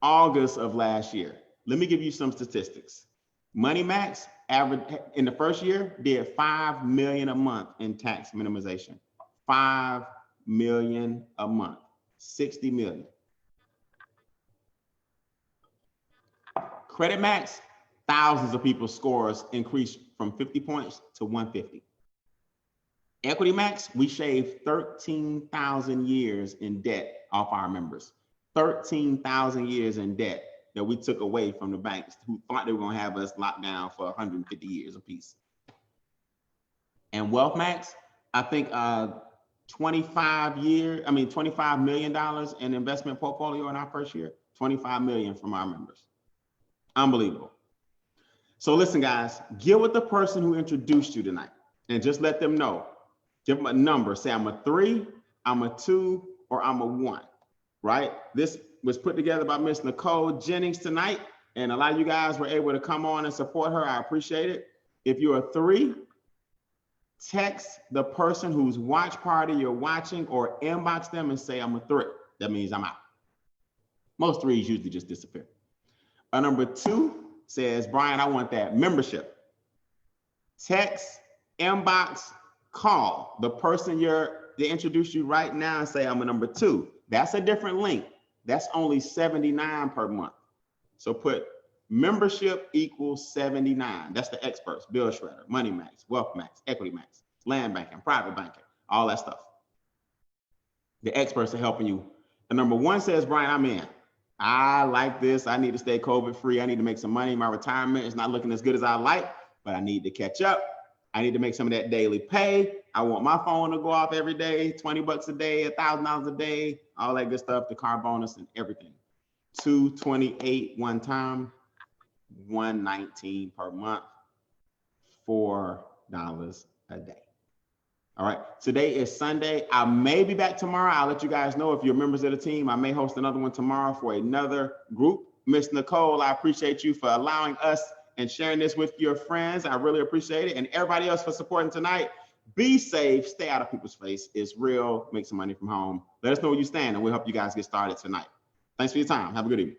August of last year. Let me give you some statistics. MoneyMax average in the first year did $5 million a month in tax minimization. $5 million a month. 60 million. Creditmax, thousands of people's scores increased from 50 points to 150. EquityMax, we shaved 13,000 years in debt off our members. 13,000 years in debt that we took away from the banks who thought they were going to have us locked down for 150 years apiece. And WealthMax, I think $25 million in investment portfolio in our first year, 25 million from our members. Unbelievable. So listen, guys, get with the person who introduced you tonight and just let them know. Give them a number. Say, I'm a 3, I'm a 2, or I'm a 1, right? This was put together by Miss Nicole Jennings tonight, and a lot of you guys were able to come on and support her. I appreciate it. If you're a 3, text the person whose watch party you're watching or inbox them and say, I'm a 3. That means I'm out. Most 3s usually just disappear. A number 2 says, Brian, I want that membership. Text, inbox, call the person they introduced you right now and say, I'm a number 2. That's a different link. That's only $79 per month. So put membership equals 79. That's the experts, Bill Shredder, MoneyMax, WealthMax, EquityMax, land banking, private banking, all that stuff. The experts are helping you. And number 1 says, Brian, I'm in. I like this. I need to stay COVID free. I need to make some money. My retirement is not looking as good as I like, but I need to catch up. I need to make some of that daily pay. I want my phone to go off every day, $20 a day, $1,000 a day, all that good stuff, the car bonus and everything. $228 one time, $119 per month, $4 a day. All right, today is Sunday. I may be back tomorrow. I'll let you guys know if you're members of the team. I may host another one tomorrow for another group. Miss Nicole, I appreciate you for allowing us and sharing this with your friends. I really appreciate it. And everybody else for supporting tonight. Be safe, stay out of people's face. It's real, make some money from home. Let us know where you stand and we'll help you guys get started tonight. Thanks for your time. Have a good evening.